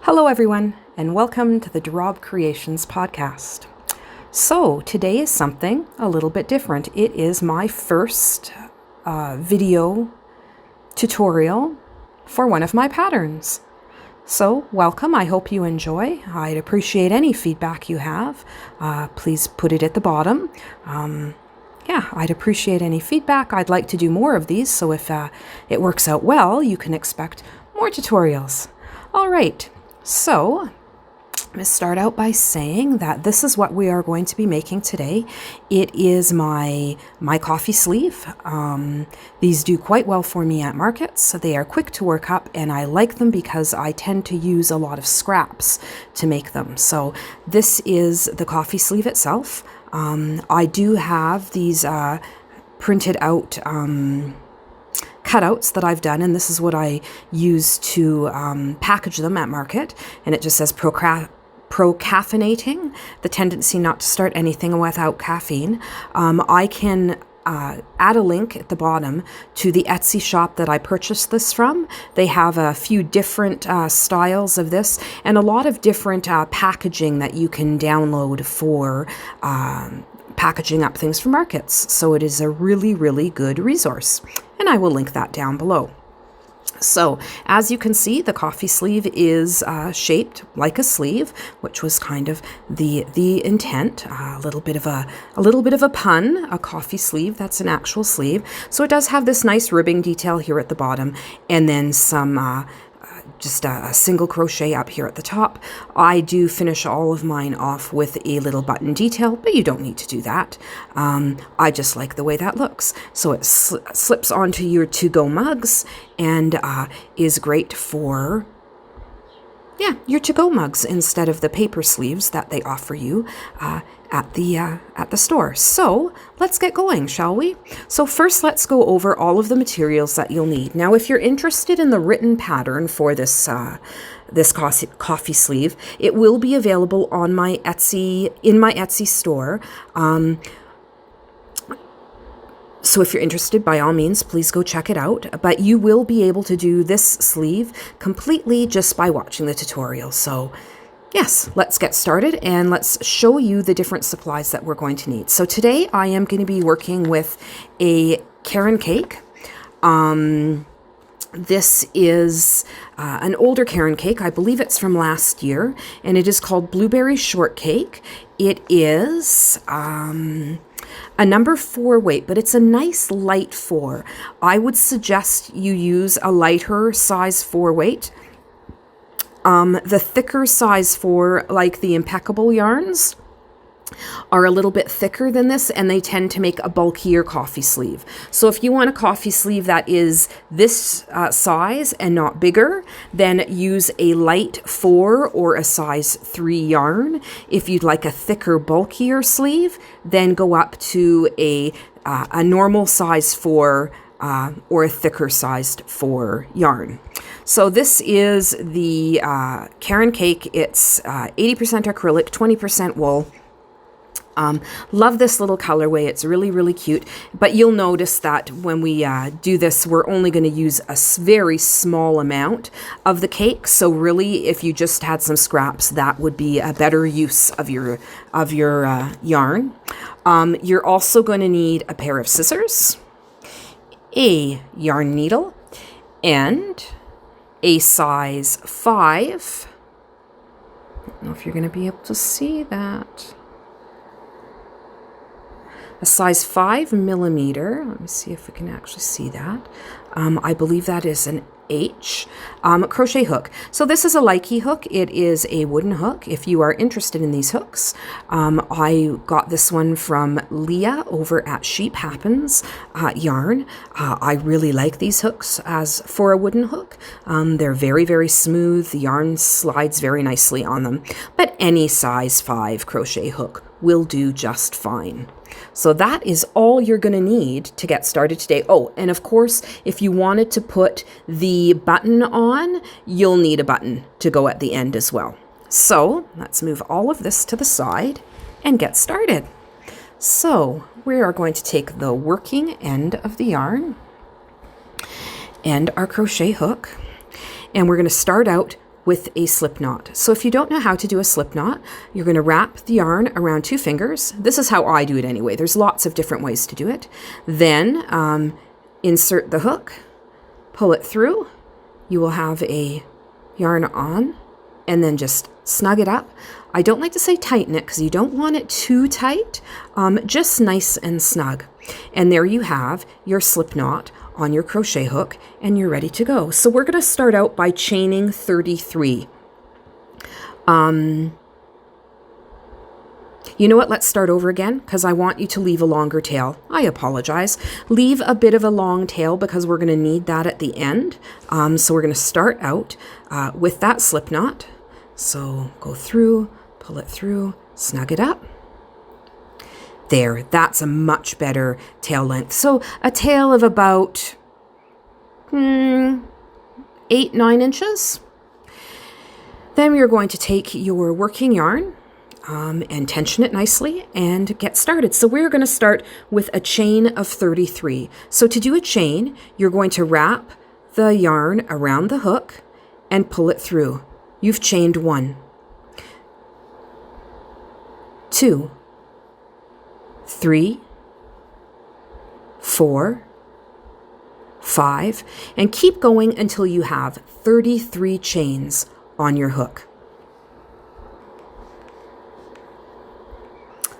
Hello everyone, and welcome to the Rabe Creations podcast. So today is something a little bit different. It is my first video tutorial for one of my patterns. So welcome, I hope you enjoy. I'd appreciate any feedback you have. Please put it at the bottom. I'd appreciate any feedback. I'd like to do more of these, so if it works out well, you can expect more tutorials. All right. So, I'm going to start out by saying that this is what we are going to be making today. It is my coffee sleeve. These do quite well for me at markets. They are quick to work up, and I like them because I tend to use a lot of scraps to make them. So this is the coffee sleeve itself. I do have these printed out cutouts that I've done, and this is what I use to package them at market, and it just says pro-caffeinating, the tendency not to start anything without caffeine. I can add a link at the bottom to the Etsy shop that I purchased this from. They have a few different styles of this and a lot of different packaging that you can download for packaging up things for markets. So it is a really, really good resource. And I will link that down below. So as you can see, the coffee sleeve is shaped like a sleeve, which was kind of the intent. A little bit of a pun. A coffee sleeve, that's an actual sleeve. So it does have this nice ribbing detail here at the bottom, and then some just a single crochet up here at the top. I do finish all of mine off with a little button detail, but you don't need to do that. I just like the way that looks. So it slips onto your to-go mugs and is great for your to-go mugs instead of the paper sleeves that they offer you at the store. So let's get going, shall we? So first, let's go over all of the materials that you'll need. Now, if you're interested in the written pattern for this this coffee sleeve, it will be available on my Etsy store. So if you're interested, by all means, please go check it out. But you will be able to do this sleeve completely just by watching the tutorial. So yes, let's get started and let's show you the different supplies that we're going to need. So today I am going to be working with a caron cake. This is an older caron cake. I believe it's from last year, and it is called Blueberry Shortcake. It is a number 4 weight, but it's a nice light 4. I would suggest you use a lighter size 4 weight. The thicker size 4, like the Impeccable yarns, are a little bit thicker than this, and they tend to make a bulkier coffee sleeve. So if you want a coffee sleeve that is this size and not bigger, then use a light 4 or a size 3 yarn. If you'd like a thicker, bulkier sleeve, then go up to a normal size 4 or a thicker sized 4 yarn. So this is the caron cake. It's 80% acrylic, 20% wool. Love this little colorway. It's really, really cute. But you'll notice that when we do this, we're only going to use a very small amount of the cake. So really, if you just had some scraps, that would be a better use of your yarn. You're also going to need a pair of scissors, a yarn needle, and a size 5. I don't know if you're going to be able to see that. A size 5 millimeter. Let me see if we can actually see that. I believe that is an H. Crochet hook. So this is a Lykke hook. It is a wooden hook. If you are interested in these hooks, I got this one from Leah over at Sheep Happens Yarn. I really like these hooks as for a wooden hook. They're very, very smooth. The yarn slides very nicely on them. But any size 5 crochet hook will do just fine. So that is all you're going to need to get started today. Oh, and of course, if you wanted to put the button on, you'll need a button to go at the end as well. So let's move all of this to the side and get started. So we are going to take the working end of the yarn and our crochet hook, and we're going to start out with a slip knot. So if you don't know how to do a slip knot, you're going to wrap the yarn around 2 fingers. This is how I do it anyway. There's lots of different ways to do it. Then insert the hook, pull it through. You will have a yarn on, and then just snug it up. I don't like to say tighten it because you don't want it too tight, just nice and snug. And there you have your slip knot on your crochet hook, and you're ready to go. So we're going to start out by chaining 33. You know what? Let's start over again because I want you to leave a longer tail. I apologize. Leave a bit of a long tail because we're going to need that at the end. So we're going to start out with that slip knot. So go through, pull it through, snug it up. There, that's a much better tail length. So a tail of about 8-9 inches. Then we are going to take your working yarn and tension it nicely and get started. So we're going to start with a chain of 33. So to do a chain, you're going to wrap the yarn around the hook and pull it through. You've chained 1, 2, 3, 4, 5, and keep going until you have 33 chains on your hook.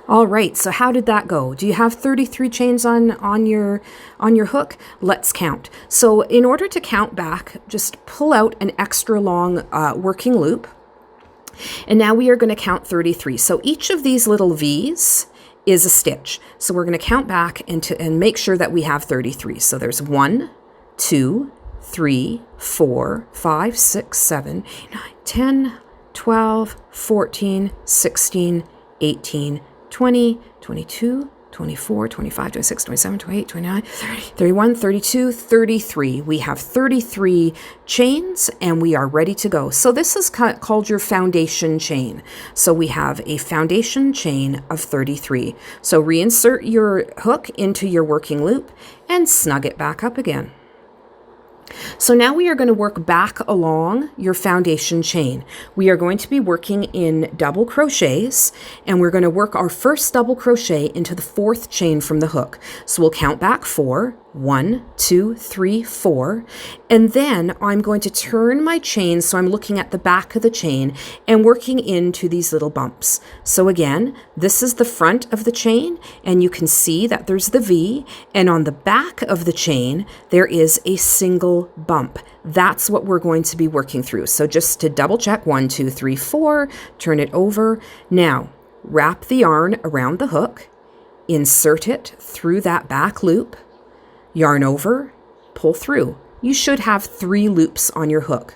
All right, so how did that go? Do you have 33 chains on your hook? Let's count. So in order to count back, just pull out an extra long working loop. And now we are going to count 33. So each of these little V's is a stitch. So we're going to count back and make sure that we have 33. So there's 1, 2, 3, 4, 5, 6, 7, 8, 9, 10, 12, 14, 16, 18, 20, 22, 24, 25, 26, 27, 28, 29, 30, 31, 32, 33. We have 33 chains and we are ready to go. So this is called your foundation chain. So we have a foundation chain of 33. So reinsert your hook into your working loop and snug it back up again. So now we are going to work back along your foundation chain. We are going to be working in double crochets, and we're going to work our first double crochet into the 4th chain from the hook. So we'll count back 4, 1, 2, 3, 4, and then I'm going to turn my chain so I'm looking at the back of the chain and working into these little bumps. So again, this is the front of the chain, and you can see that there's the V, and on the back of the chain there is a single bump. That's what we're going to be working through. So just to double check, 1, 2, 3, 4, turn it over. Now wrap the yarn around the hook, insert it through that back loop, yarn over, pull through. You should have 3 loops on your hook.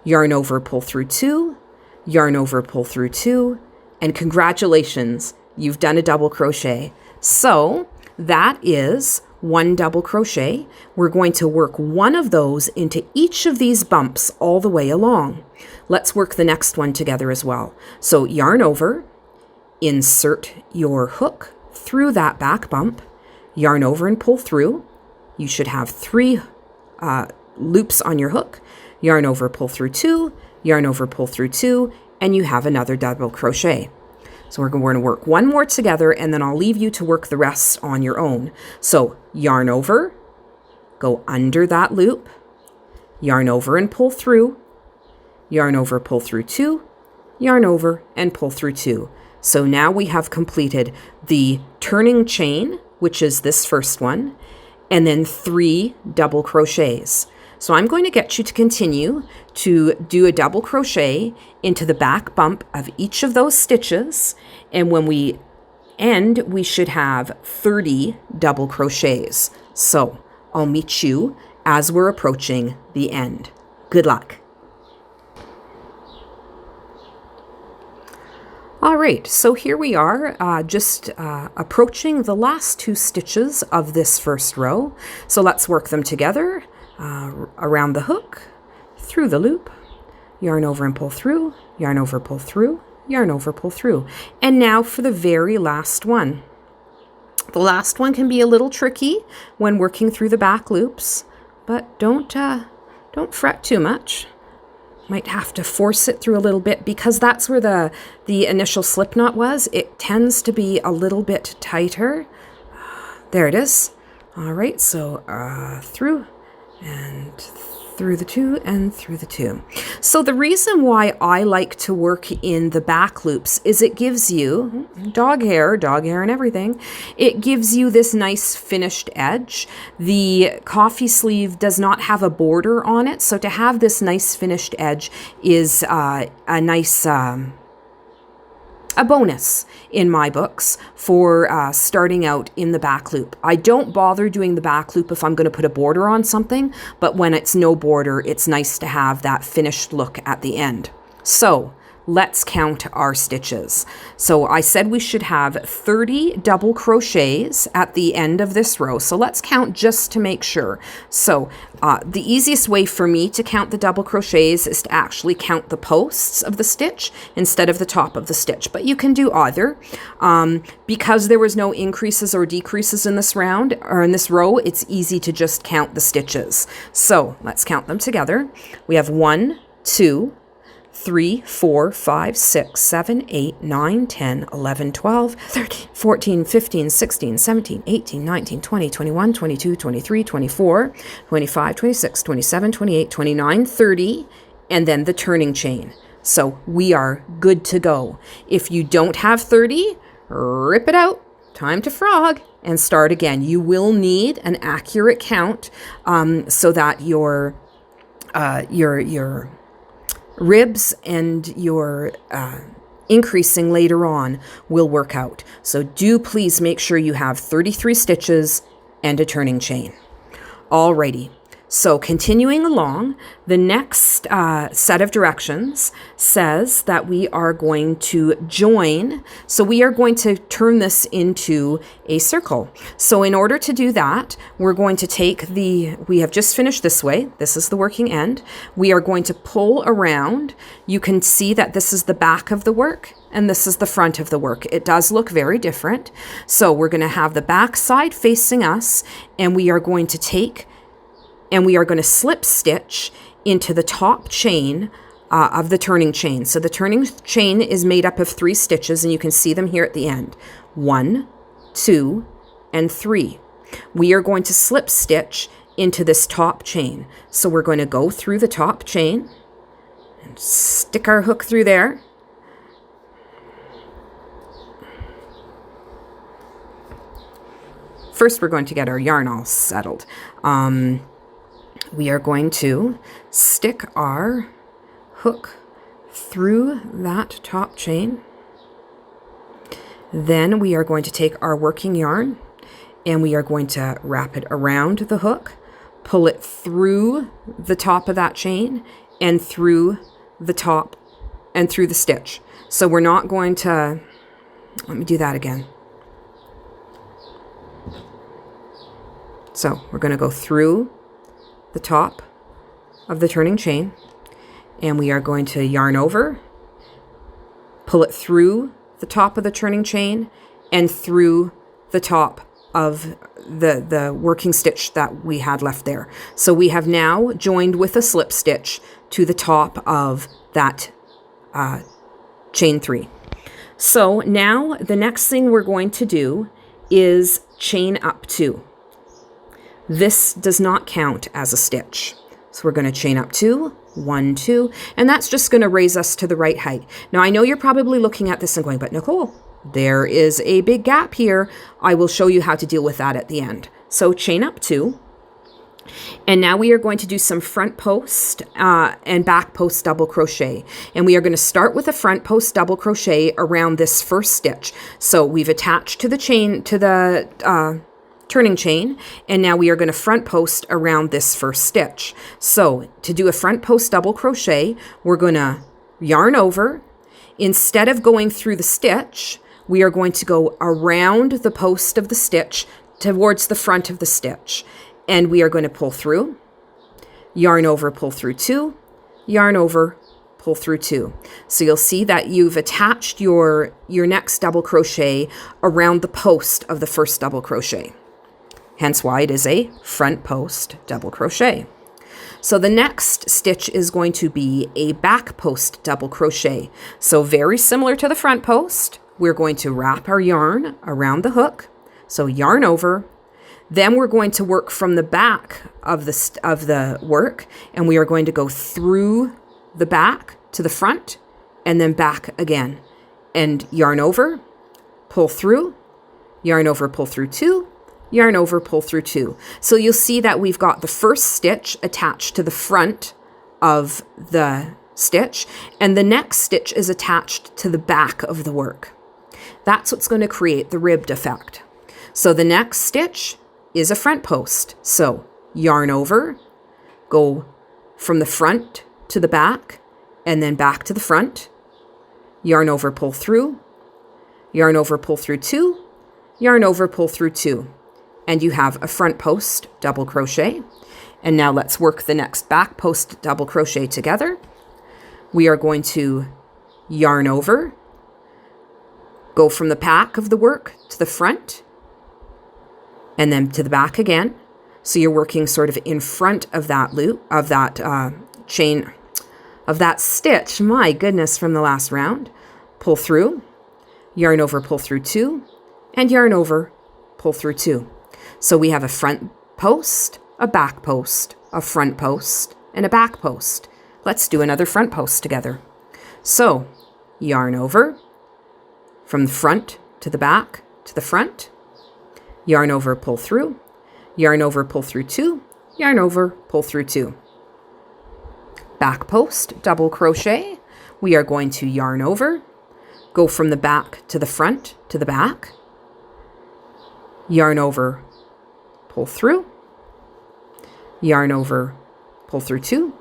Yarn over, pull through 2, yarn over, pull through 2, and congratulations, you've done a double crochet. So that is 1 double crochet. We're going to work 1 of those into each of these bumps all the way along. Let's work the next one together as well. So yarn over, insert your hook through that back bump, yarn over and pull through. You should have 3 loops on your hook, yarn over, pull through 2, yarn over, pull through 2, and you have another double crochet. So we're going to work 1 more together, and then I'll leave you to work the rest on your own. So yarn over, go under that loop, yarn over and pull through, yarn over, pull through 2, yarn over and pull through 2. So now we have completed the turning chain, which is this first one, and then 3 double crochets. So I'm going to get you to continue to do a double crochet into the back bump of each of those stitches. And when we end, we should have 30 double crochets. So I'll meet you as we're approaching the end. Good luck. All right, so here we are, just approaching the last 2 stitches of this first row. So let's work them together. Around the hook, through the loop, yarn over and pull through, yarn over, pull through, yarn over, pull through. And now for the very last one. The last one can be a little tricky when working through the back loops, but don't fret too much. Might have to force it through a little bit because that's where the initial slip knot was. It tends to be a little bit tighter. There it is. All right, so through and through the two and through the two. So the reason why I like to work in the back loops is it gives you dog hair and everything. It gives you this nice finished edge. The coffee sleeve does not have a border on it, so to have this nice finished edge is a nice a bonus in my books for starting out in the back loop. I don't bother doing the back loop if I'm going to put a border on something, but when it's no border, it's nice to have that finished look at the end. So let's count our stitches. So I said we should have 30 double crochets at the end of this row. So let's count just to make sure. So the easiest way for me to count the double crochets is to actually count the posts of the stitch instead of the top of the stitch. But you can do either. Because there was no increases or decreases in this round or in this row, it's easy to just count the stitches. So let's count them together. We have 1, 2, 3, 4, 5, 6, 7, 8, 9, 10, 11, 12, 13, 14, 15, 16, 17, 18, 19, 20, 21, 22, 23, 24, 25, 26, 27, 28, 29, 30, and then the turning chain. So we are good to go. If you don't have 30, rip it out. Time to frog and start again. You will need an accurate count so that your ribs and your increasing later on will work out. So do please make sure you have 33 stitches and a turning chain. Alrighty. So continuing along, the next set of directions says that we are going to join. So we are going to turn this into a circle. So in order to do that, we're going to take we have just finished this way. This is the working end. We are going to pull around. You can see that this is the back of the work and this is the front of the work. It does look very different. So we're going to have the back side facing us, and we are going to take and we are going to slip stitch into the top chain of the turning chain. So the turning chain is made up of 3 stitches, and you can see them here at the end. 1, 2, and 3. We are going to slip stitch into this top chain. So we're going to go through the top chain and stick our hook through there. First, we're going to get our yarn all settled. We are going to stick our hook through that top chain. Then we are going to take our working yarn and we are going to wrap it around the hook, pull it through the top of that chain and through the top and through the stitch. So we're not going to, let me do that again. So we're going to go through the top of the turning chain, and we are going to yarn over, pull it through the top of the turning chain and through the top of the working stitch that we had left there. So we have now joined with a slip stitch to the top of that chain 3. So now the next thing we're going to do is chain up 2. This does not count as a stitch. So we're going to chain up 2, 1, 2, and that's just going to raise us to the right height. Now I know you're probably looking at this and going, but Nicole, there is a big gap here. I will show you how to deal with that at the end. So chain up 2. And now we are going to do some front post and back post double crochet. And we are going to start with a front post double crochet around this first stitch. So we've attached to the chain, to the turning chain, and now we are going to front post around this first stitch. So to do a front post double crochet, we're going to yarn over. Instead of going through the stitch, we are going to go around the post of the stitch towards the front of the stitch. And we are going to pull through, yarn over, pull through 2, yarn over, pull through 2. So you'll see that you've attached your next double crochet around the post of the first double crochet. Hence why it is a front post double crochet. So the next stitch is going to be a back post double crochet. So very similar to the front post, we're going to wrap our yarn around the hook. So yarn over. Then we're going to work from the back of the work, and we are going to go through the back to the front and then back again. And yarn over, pull through, yarn over, pull through 2, yarn over, pull through 2. So you'll see that we've got the first stitch attached to the front of the stitch, and the next stitch is attached to the back of the work. That's what's going to create the ribbed effect. So the next stitch is a front post. So yarn over, go from the front to the back, and then back to the front. Yarn over, pull through, yarn over, pull through 2, yarn over, pull through 2. And you have a front post double crochet. And now let's work the next back post double crochet together. We are going to yarn over, go from the back of the work to the front, and then to the back again. So you're working sort of in front of that loop, of that chain, of that stitch, my goodness, from the last round. Pull through, yarn over, pull through 2, and yarn over, pull through 2. So we have a front post, a back post, a front post, and a back post. Let's do another front post together. So yarn over, from the front to the back to the front, yarn over, pull through, yarn over, pull through 2, yarn over, pull through 2. Back post double crochet. We are going to yarn over, go from the back to the front to the back, yarn over, pull through, yarn over, pull through 2,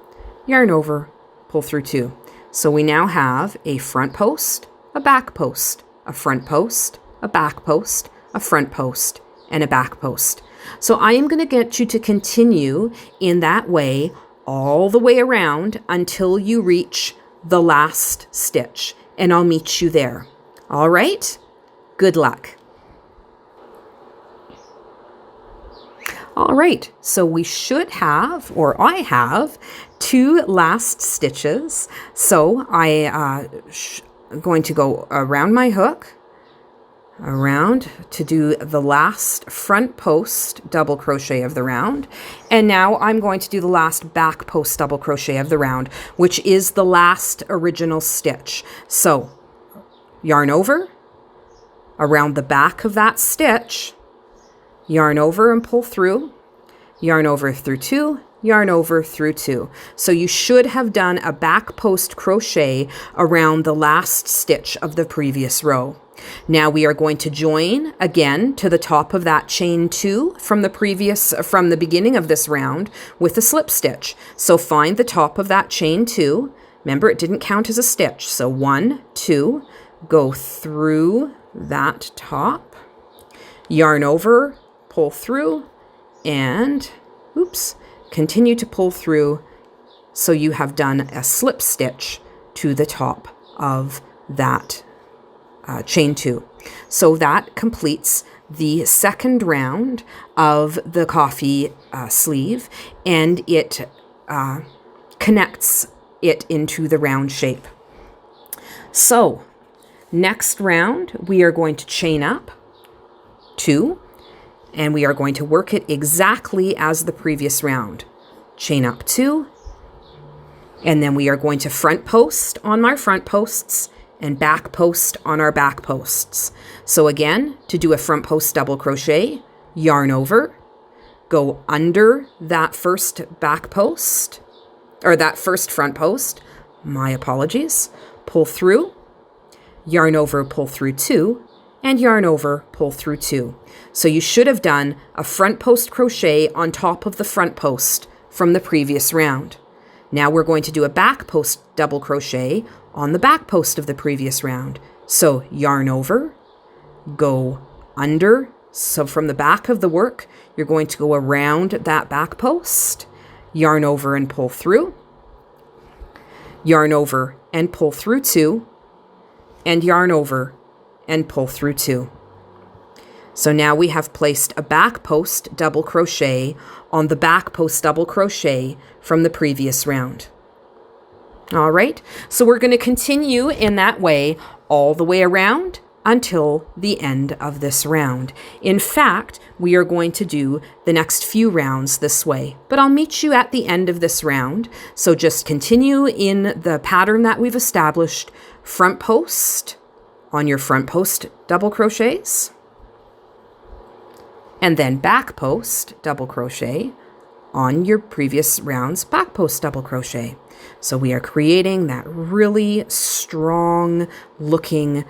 yarn over, pull through 2. So we now have a front post, a back post, a front post, a back post, a front post, and a back post. So I am going to get you to continue in that way all the way around until you reach the last stitch, and I'll meet you there. All right? Good luck. All right, so we should have, or I have, 2 last stitches. So I'm going to go around my hook, around to do the last front post double crochet of the round. And now I'm going to do the last back post double crochet of the round, which is the last original stitch. So yarn over, around the back of that stitch, yarn over and pull through, yarn over through 2, yarn over through 2. So you should have done a back post crochet around the last stitch of the previous row. Now we are going to join again to the top of that chain 2 from the beginning of this round with a slip stitch. So find the top of that chain 2. Remember, it didn't count as a stitch. So 1, 2, go through that top, yarn over, pull through, and continue to pull through. So you have done a slip stitch to the top of that chain 2. So that completes the second round of the coffee sleeve, and it connects it into the round shape. So next round, we are going to chain up 2, and we are going to work it exactly as the previous round. Chain up 2, and then we are going to front post on our front posts and back post on our back posts. So again, to do a front post double crochet, yarn over, go under that first back post, or that first front post, my apologies, pull through, yarn over, pull through 2, and yarn over, pull through 2. So you should have done a front post crochet on top of the front post from the previous round. Now we're going to do a back post double crochet on the back post of the previous round. So yarn over, go under. So from the back of the work, you're going to go around that back post, yarn over and pull through, yarn over and pull through 2, and yarn over and pull through 2. So now we have placed a back post double crochet on the back post double crochet from the previous round. All right, so we're going to continue in that way all the way around until the end of this round. In fact, we are going to do the next few rounds this way, but I'll meet you at the end of this round. So just continue in the pattern that we've established, front post on your front post double crochets, and then back post double crochet on your previous round's back post double crochet. So we are creating that really strong looking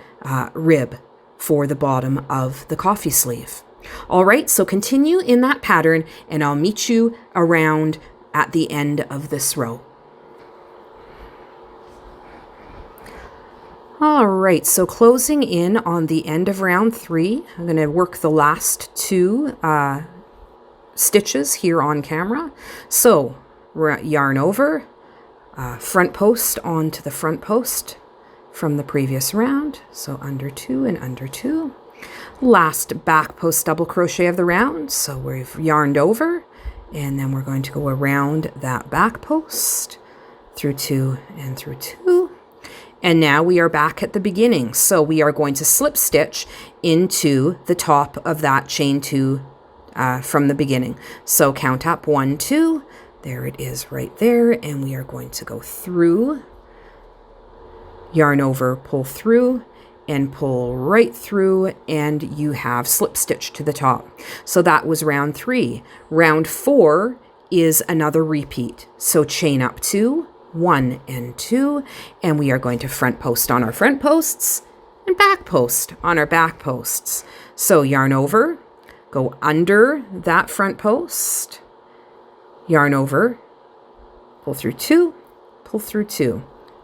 rib for the bottom of the coffee sleeve. All right, so continue in that pattern and I'll meet you around at the end of this row. All right, so closing in on the end of round 3, I'm going to work the last 2 stitches here on camera. So yarn over, front post onto the front post from the previous round. So under 2 and under 2. Last back post double crochet of the round. So we've yarned over and then we're going to go around that back post through 2 and through 2. And now we are back at the beginning. So we are going to slip stitch into the top of that chain 2 from the beginning. So count up 1, 2. There it is right there. And we are going to go through, yarn over, pull through, and pull right through, and you have slip stitch to the top. So that was round 3. Round 4 is another repeat. So chain up 2, 1 and 2, and we are going to front post on our front posts and back post on our back posts. So yarn over, go under that front post, yarn over, pull through 2, pull through 2,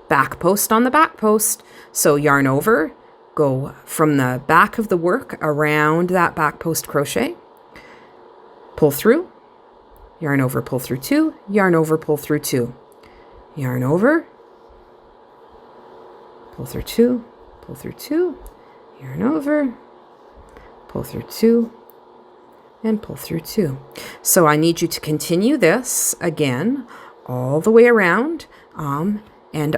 back post on the back post. So yarn over, go from the back of the work around that back post crochet, pull through, yarn over, pull through 2, yarn over, pull through 2. Yarn over, pull through 2, pull through 2, yarn over, pull through 2, and pull through 2. So I need you to continue this again all the way around, and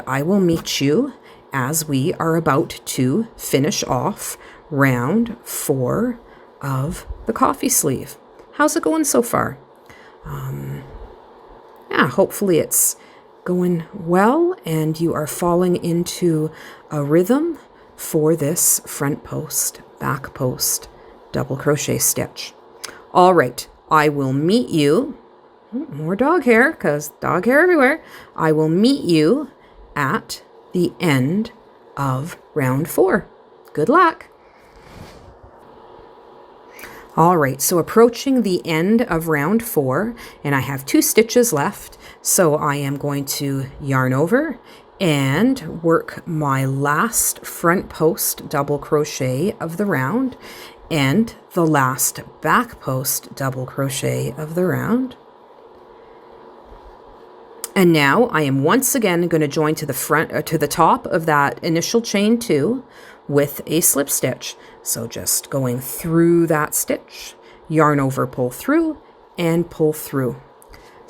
I will meet you as we are about to finish off round 4 of the coffee sleeve. How's it going so far? Yeah, hopefully it's going well and you are falling into a rhythm for this front post, back post, double crochet stitch. All right, I will meet you, more dog hair, because dog hair everywhere. I will meet you at the end of round 4. Good luck. All right, so approaching the end of round 4, and I have 2 stitches left. So I am going to yarn over and work my last front post double crochet of the round and the last back post double crochet of the round. And now I am once again going to join to the front to the top of that initial chain 2 with a slip stitch. So just going through that stitch, yarn over, pull through, and pull through.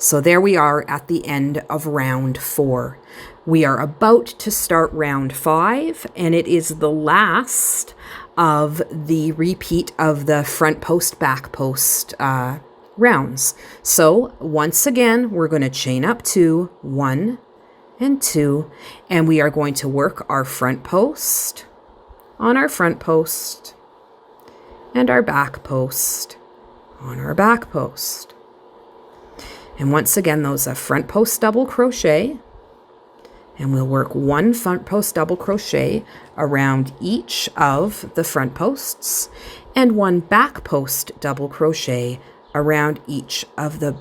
So there we are at the end of round 4. We are about to start round 5, and it is the last of the repeat of the front post, back post rounds. So once again, we're going to chain up 2, 1 and 2, and we are going to work our front post on our front post and our back post on our back post. And once again, those are front post double crochet, and we'll work 1 front post double crochet around each of the front posts and 1 back post double crochet around each of the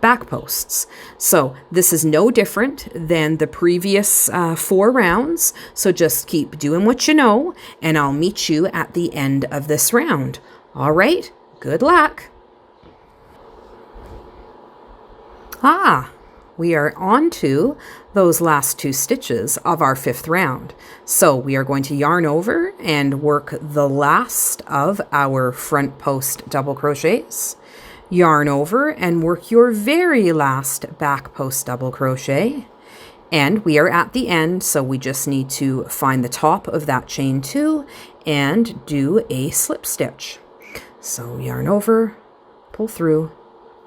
back posts. So this is no different than the previous 4 rounds. So just keep doing what you know, and I'll meet you at the end of this round. All right, good luck. We are on to those last 2 stitches of our 5th round. So we are going to yarn over and work the last of our front post double crochets, yarn over and work your very last back post double crochet. And we are at the end, so we just need to find the top of that chain 2 and do a slip stitch. So yarn over, pull through,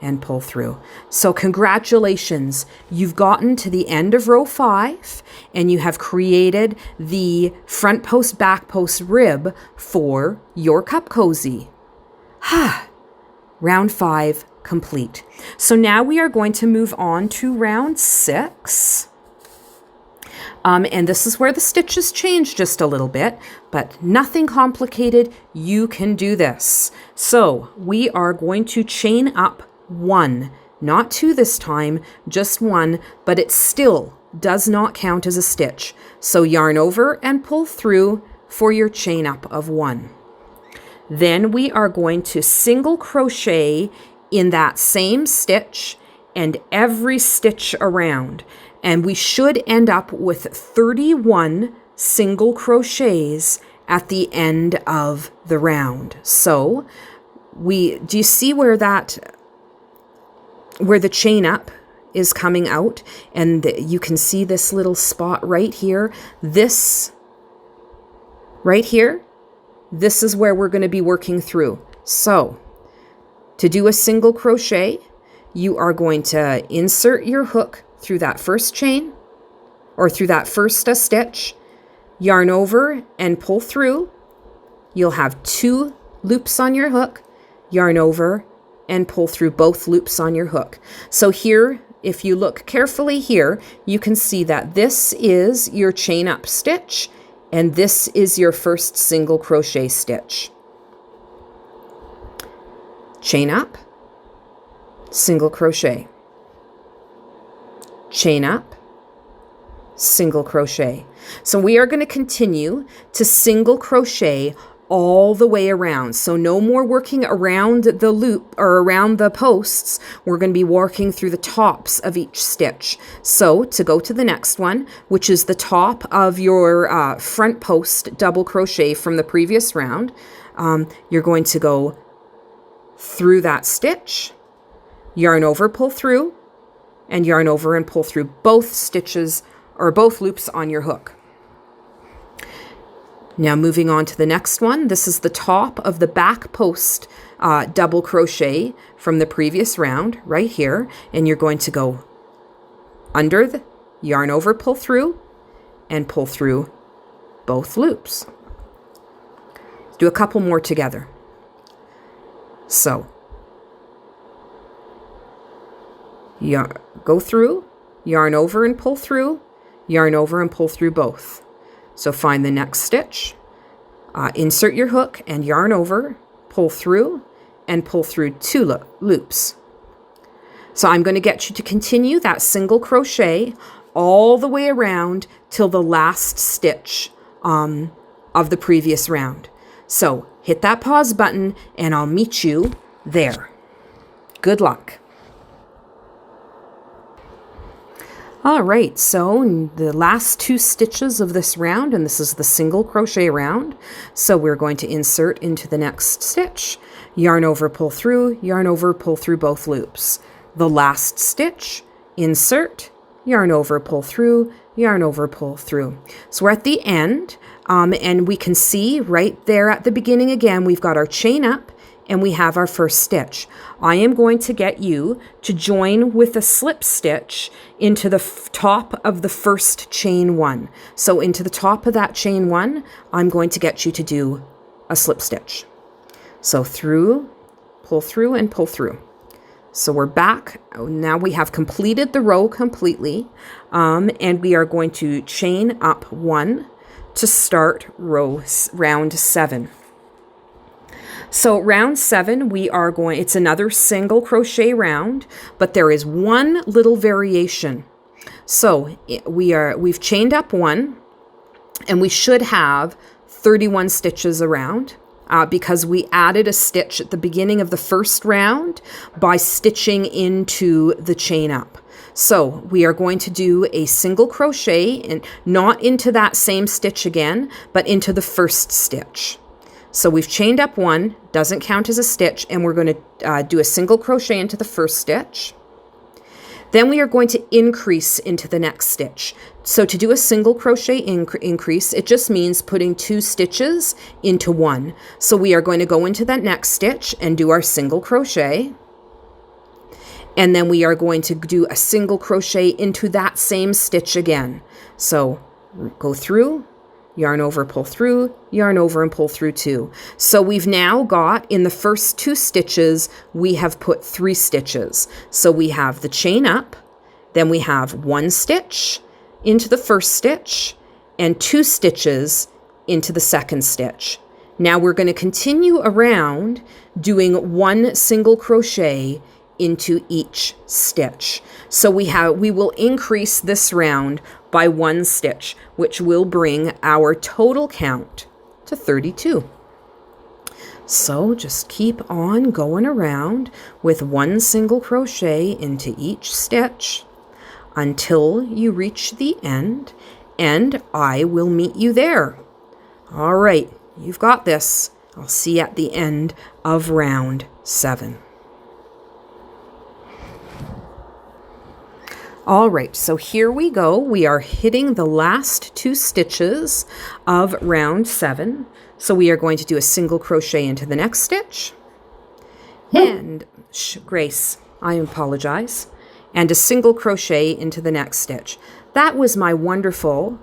and pull through. So congratulations, you've gotten to the end of row 5 and you have created the front post back post rib for your cup cozy. Round 5 complete. So now we are going to move on to round 6. And this is where the stitches change just a little bit, but nothing complicated. You can do this. So we are going to chain up 1, not 2 this time, just 1, but it still does not count as a stitch. So yarn over and pull through for your chain up of 1. Then we are going to single crochet in that same stitch and every stitch around. And we should end up with 31 single crochets at the end of the round. So do you see where the chain up is coming out? And you can see this little spot right here. This right here, this is where we're going to be working through. So to do a single crochet, you are going to insert your hook through that first chain or through that first stitch, yarn over and pull through. You'll have 2 loops on your hook, yarn over and pull through both loops on your hook. So here, if you look carefully here, you can see that this is your chain up stitch and this is your first single crochet stitch. Chain up, single crochet. Chain up, single crochet. So we are going to continue to single crochet all the way around. So no more working around the loop or around the posts. We're going to be working through the tops of each stitch. So to go to the next one, which is the top of your front post double crochet from the previous round, you're going to go through that stitch, yarn over, pull through, and yarn over and pull through both stitches or both loops on your hook. Now moving on to the next one, this is the top of the back post double crochet from the previous round right here, and you're going to go under the yarn over, pull through, and pull through both loops. Do a couple more together. So go through, yarn over and pull through, yarn over and pull through both. So find the next stitch, insert your hook and yarn over, pull through, and pull through 2 loops. So I'm going to get you to continue that single crochet all the way around till the last stitch of the previous round. So hit that pause button and I'll meet you there. Good luck. All right, so the last 2 stitches of this round, and this is the single crochet round. So we're going to insert into the next stitch, yarn over, pull through, yarn over, pull through both loops. The last stitch, insert, yarn over, pull through, yarn over, pull through. So we're at the end, and we can see right there at the beginning again, we've got our chain up and we have our first stitch. I am going to get you to join with a slip stitch into the top of the first chain 1. So into the top of that chain 1, I'm going to get you to do a slip stitch. So through, pull through, and pull through. So we're back. Now we have completed the row completely, and we are going to chain up 1 to start round 7. So round 7, it's another single crochet round, but there is one little variation. So we've chained up 1, and we should have 31 stitches around because we added a stitch at the beginning of the first round by stitching into the chain up. So we are going to do a single crochet, and not into that same stitch again, but into the first stitch. So we've chained up one, doesn't count as a stitch, and we're going to do a single crochet into the first stitch. Then we are going to increase into the next stitch. So to do a single crochet increase, it just means putting 2 stitches into one. So we are going to go into that next stitch and do our single crochet. And then we are going to do a single crochet into that same stitch again. So go through, yarn over, pull through, yarn over and pull through 2. So we've now got, in the first 2 stitches, we have put 3 stitches. So we have the chain up, then we have 1 stitch into the first stitch and 2 stitches into the second stitch. Now we're going to continue around doing 1 single crochet into each stitch. So we will increase this round by 1 stitch, which will bring our total count to 32. So just keep on going around with 1 single crochet into each stitch until you reach the end, and I will meet you there. All right, you've got this. I'll see you at the end of round 7. All right, so here we go. We are hitting the last 2 stitches of round 7. So we are going to do a single crochet into the next stitch. And, Grace, I apologize. And a single crochet into the next stitch. That was my wonderful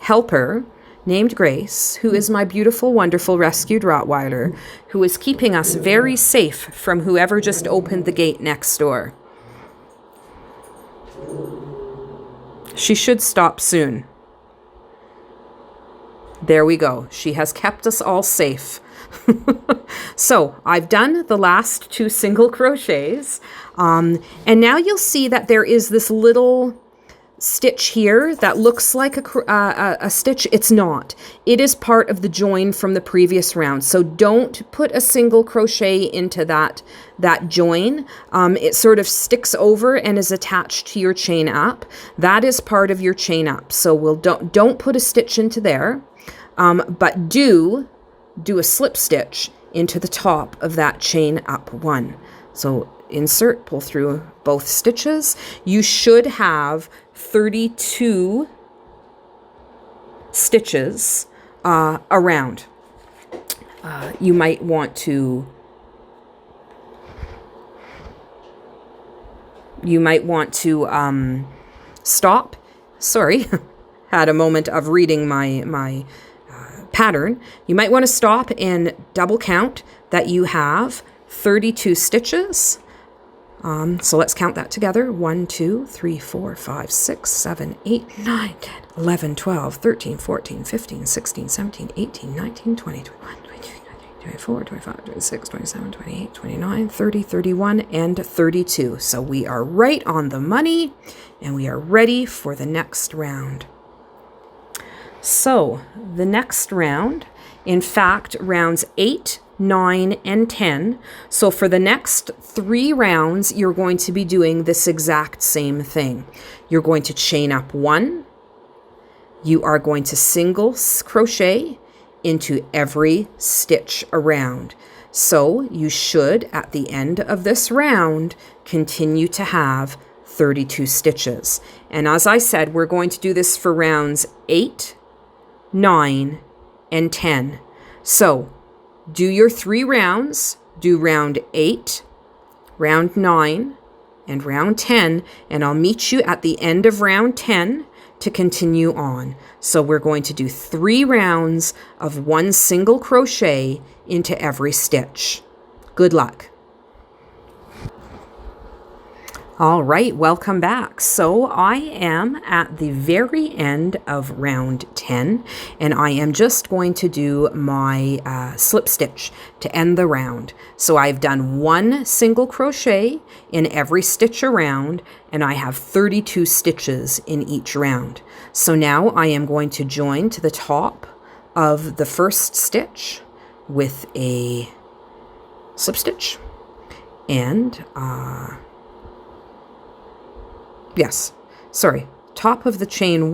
helper named Grace, who is my beautiful, wonderful rescued Rottweiler, who is keeping us very safe from whoever just opened the gate next door. She should stop soon. There we go. She has kept us all safe. So I've done the last 2 single crochets. And now you'll see that there is this little stitch here that looks like a stitch. It's not. It is part of the join from the previous round. So don't put a single crochet into that join. It sort of sticks over and is attached to your chain up. That is part of your chain up. So don't put a stitch into there, but do a slip stitch into the top of that chain up one. So insert, pull through both stitches. You should have 32 stitches around. You might want to stop. Sorry, had a moment of reading my pattern. You might want to stop and double count that you have 32 stitches. So let's count that together. 1, 2, 3, 4, 5, 6, 7, 8, 9, 10, 11, 12, 13, 14, 15, 16, 17, 18, 19, 20, 21, 22, 23, 24, 25, 26, 27, 28, 29, 30, 31, and 32. So we are right on the money, and we are ready for the next round. So the next round, in fact, rounds 8, 9, and 10. So for the next 3 rounds, you're going to be doing this exact same thing. You're going to chain up 1. You are going to single crochet into every stitch around. So you should, at the end of this round, continue to have 32 stitches. And as I said, we're going to do this for rounds 8, 9, and 10. So do your 3 rounds, do round 8, round 9, and round 10, and I'll meet you at the end of round 10 to continue on. So we're going to do 3 rounds of 1 single crochet into every stitch. Good luck. All right, welcome back. So I am at the very end of round 10, and I am just going to do my slip stitch to end the round. So I've done 1 single crochet in every stitch around, and I have 32 stitches in each round. So now I am going to join to the top of the first stitch with a slip stitch, and top of the chain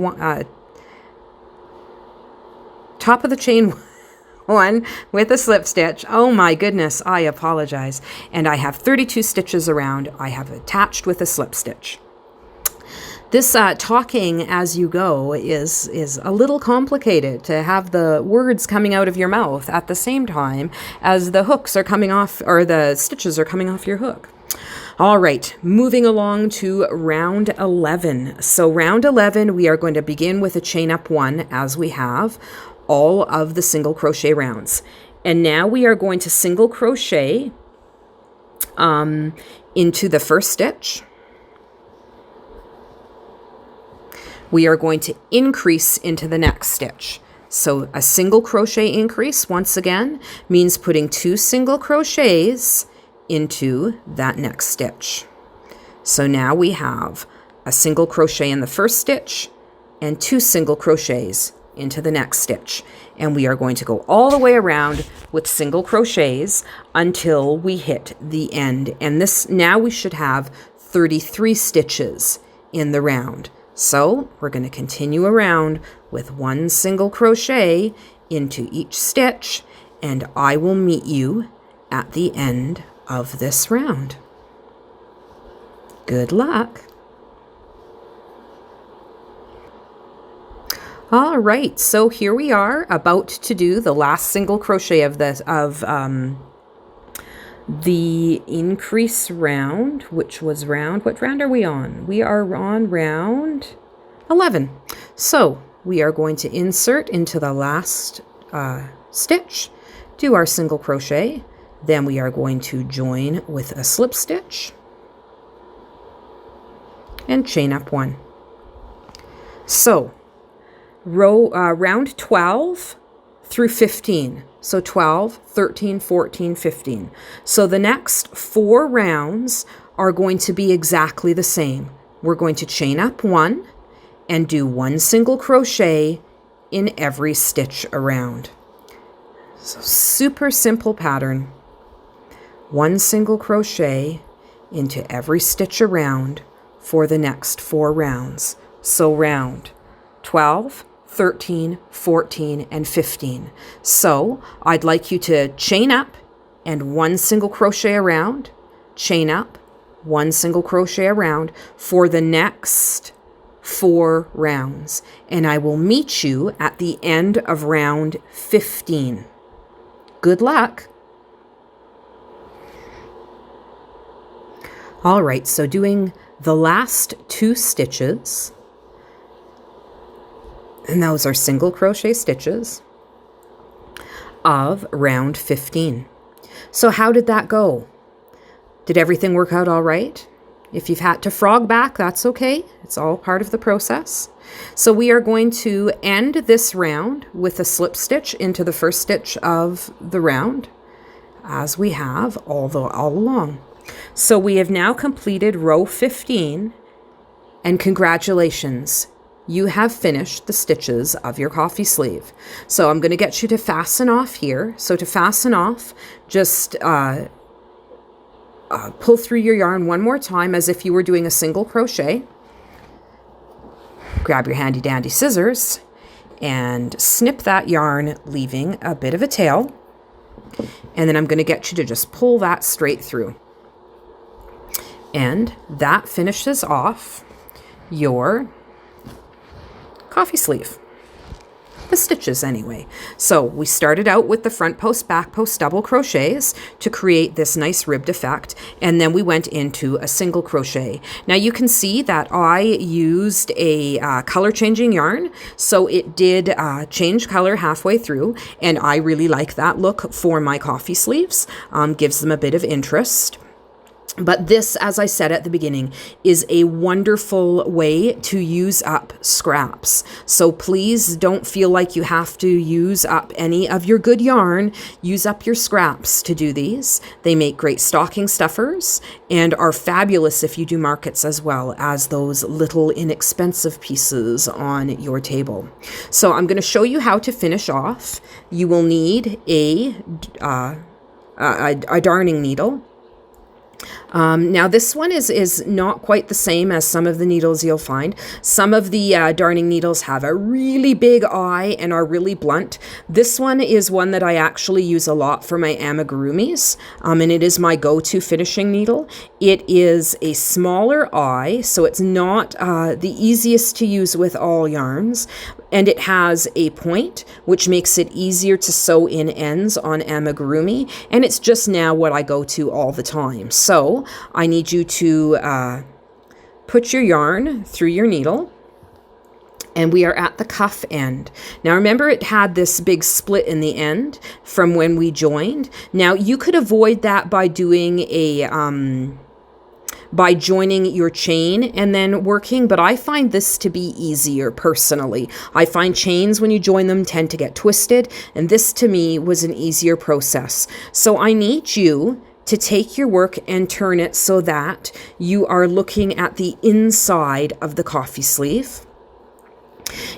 one with a slip stitch. Oh my goodness, I apologize. And I have 32 stitches around. I have attached with a slip stitch. This talking as you go is a little complicated, to have the words coming out of your mouth at the same time as the hooks are coming off, or the stitches are coming off your hook. All right, moving along to round 11. So round 11, we are going to begin with a chain up 1, as we have all of the single crochet rounds. And now we are going to single crochet into the first stitch. We are going to increase into the next stitch. So a single crochet increase, once again, means putting 2 single crochets into that next stitch. So now we have a single crochet in the first stitch and 2 single crochets into the next stitch. And we are going to go all the way around with single crochets until we hit the end. And this, now we should have 33 stitches in the round. So we're going to continue around with 1 single crochet into each stitch, and I will meet you at the end of this round. Good luck. All right, so here we are about to do the last single crochet of this the increase round, which was what round are we on? We are on round 11. So we are going to insert into the last stitch, do our single crochet, then we are going to join with a slip stitch and chain up 1. So round 12 through 15. So 12, 13, 14, 15. So the next 4 rounds are going to be exactly the same. We're going to chain up 1 and do 1 single crochet in every stitch around. So super simple pattern. 1 single crochet into every stitch around for the next 4 rounds. So round 12, 13, 14, and 15. So I'd like you to chain up and 1 single crochet around, chain up, 1 single crochet around for the next 4 rounds. And I will meet you at the end of round 15. Good luck. All right, so doing the last 2 stitches, and those are single crochet stitches of round 15. So how did that go? Did everything work out all right? If you've had to frog back, that's okay. It's all part of the process. So we are going to end this round with a slip stitch into the first stitch of the round, as we have all along. So we have now completed row 15, and congratulations, you have finished the stitches of your coffee sleeve. So I'm going to get you to fasten off here. So to fasten off, just pull through your yarn one more time as if you were doing a single crochet. Grab your handy dandy scissors and snip that yarn, leaving a bit of a tail. And then I'm going to get you to just pull that straight through. And that finishes off your coffee sleeve, the stitches anyway. So we started out with the front post, back post double crochets to create this nice ribbed effect, and then we went into a single crochet. Now you can see that I used a color changing yarn, so it did change color halfway through, and I really like that look for my coffee sleeves. Gives them a bit of interest. But this, as I said at the beginning, is a wonderful way to use up scraps. So please don't feel like you have to use up any of your good yarn. Use up your scraps to do these. They make great stocking stuffers and are fabulous if you do markets as well as those little inexpensive pieces on your table. So I'm going to show you how to finish off. You will need a darning needle Now this one is not quite the same as some of the needles you'll find. Some of the darning needles have a really big eye and are really blunt. This one is one that I actually use a lot for my amigurumis, and it is my go-to finishing needle. It is a smaller eye, so it's not the easiest to use with all yarns, and it has a point, which makes it easier to sew in ends on amigurumi, and it's just now what I go to all the time. So I need you to put your yarn through your needle, and we are at the cuff end. Now remember, it had this big split in the end from when we joined. Now you could avoid that by doing a by joining your chain and then working, but I find this to be easier personally. I find chains, when you join them, tend to get twisted, and this to me was an easier process. So I need you to take your work and turn it so that you are looking at the inside of the coffee sleeve.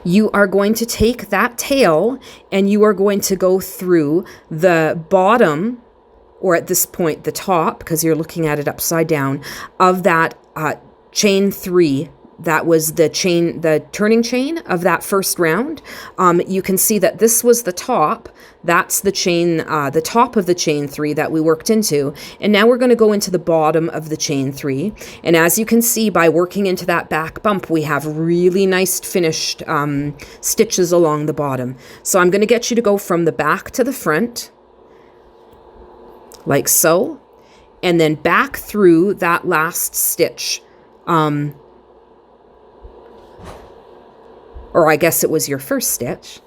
You are going to take that tail and you are going to go through the bottom, or at this point the top, because you're looking at it upside down, of that chain 3. That was the turning chain of that first round. You can see that this was the top. That's the chain, the top of the chain 3 that we worked into. And now we're going to go into the bottom of the chain 3. And as you can see, by working into that back bump, we have really nice finished stitches along the bottom. So I'm going to get you to go from the back to the front, like so, and then back through that last stitch. Or I guess it was your first stitch,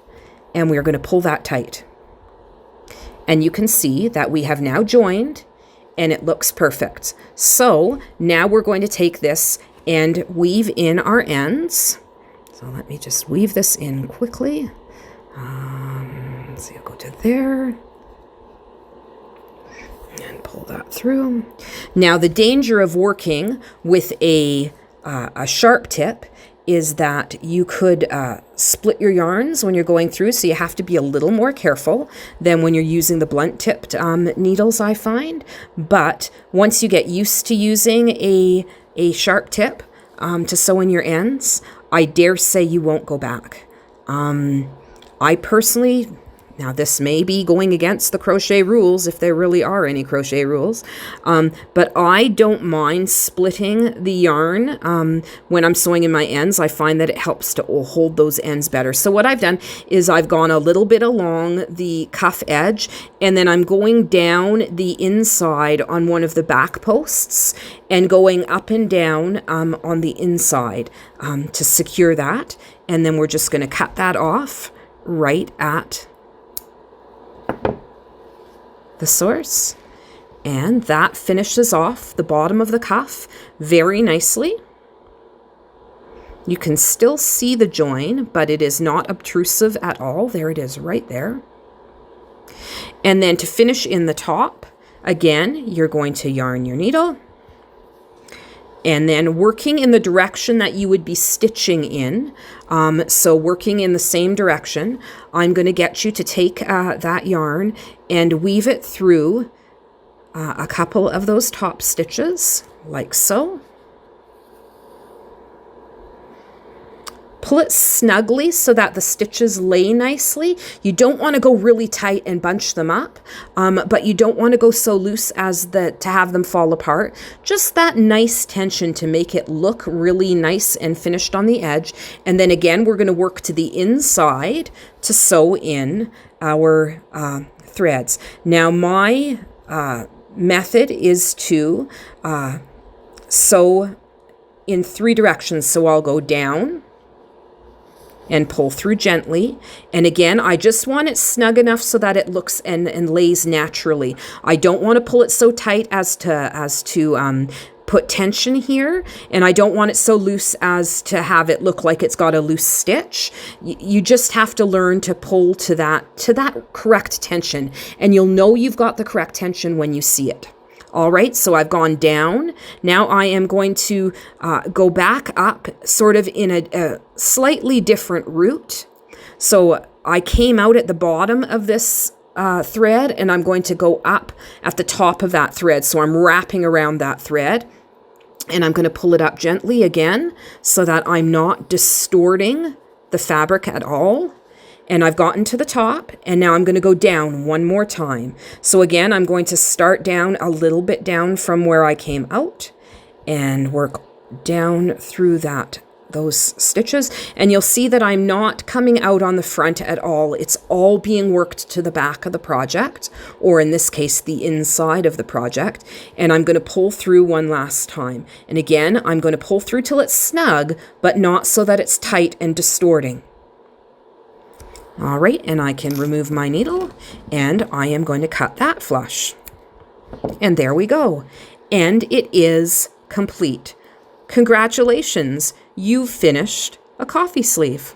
and we're going to pull that tight. And you can see that we have now joined, and it looks perfect. So now we're going to take this and weave in our ends. So let me just weave this in quickly. Let's see, I'll go to there. And pull that through. Now the danger of working with a sharp tip is that you could split your yarns when you're going through, so you have to be a little more careful than when you're using the blunt tipped needles, I find. But once you get used to using a sharp tip to sew in your ends, I dare say you won't go back. I personally, now this may be going against the crochet rules, if there really are any crochet rules, but I don't mind splitting the yarn when I'm sewing in my ends. I find that it helps to hold those ends better. So what I've done is I've gone a little bit along the cuff edge, and then I'm going down the inside on one of the back posts and going up and down on the inside to secure that. And then we're just going to cut that off right at the source, and that finishes off the bottom of the cuff very nicely. You can still see the join, but it is not obtrusive at all. There it is right there. And then to finish in the top, again, you're going to yarn your needle, and then working in the direction that you would be stitching in. So working in the same direction, I'm going to get you to take that yarn and weave it through a couple of those top stitches, like so. Pull it snugly so that the stitches lay nicely. You don't want to go really tight and bunch them up, but you don't want to go so loose as to have them fall apart. Just that nice tension to make it look really nice and finished on the edge. And then again, we're going to work to the inside to sew in our threads. Now my method is to sew in 3 directions. So I'll go down and pull through gently. And again, I just want it snug enough so that it looks and lays naturally. I don't want to pull it so tight as to put tension here, and I don't want it so loose as to have it look like it's got a loose stitch. You just have to learn to pull to that correct tension, and you'll know you've got the correct tension when you see it. All right, so I've gone down. Now I am going to go back up sort of in a slightly different route. So I came out at the bottom of this thread, and I'm going to go up at the top of that thread. So I'm wrapping around that thread, and I'm going to pull it up gently again so that I'm not distorting the fabric at all. And I've gotten to the top, and now I'm going to go down one more time. So again, I'm going to start down a little bit down from where I came out and work down through those stitches, and you'll see that I'm not coming out on the front at all. It's all being worked to the back of the project, or in this case, the inside of the project. And I'm going to pull through one last time. And again, I'm going to pull through till it's snug, but not so that it's tight and distorting. All right, and I can remove my needle, and I am going to cut that flush. And there we go. And it is complete. Congratulations, you've finished a coffee sleeve.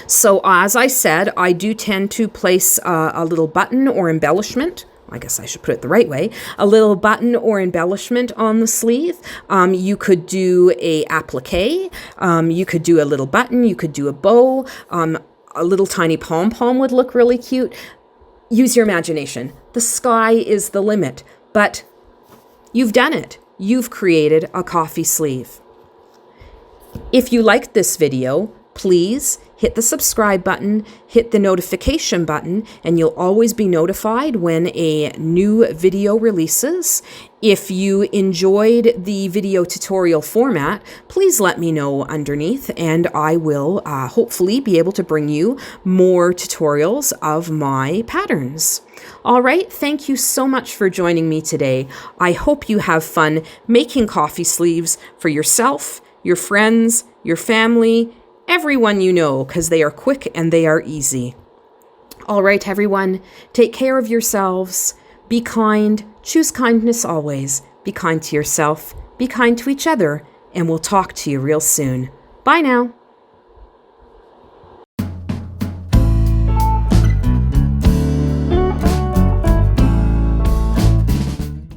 So as I said, I do tend to place a little button or embellishment. I guess I should put it the right way. A little button or embellishment on the sleeve. You could do a applique. You could do a little button. You could do a bow. A little tiny pom-pom would look really cute. Use your imagination. The sky is the limit, but you've done it. You've created a coffee sleeve. If you liked this video, please hit the subscribe button, hit the notification button, and you'll always be notified when a new video releases. If you enjoyed the video tutorial format, please let me know underneath, and I will hopefully be able to bring you more tutorials of my patterns. All right, thank you so much for joining me today. I hope you have fun making coffee sleeves for yourself, your friends, your family, everyone you know, because they are quick and they are easy. All right, everyone, take care of yourselves. Be kind. Choose kindness always. Be kind to yourself. Be kind to each other. And we'll talk to you real soon. Bye now.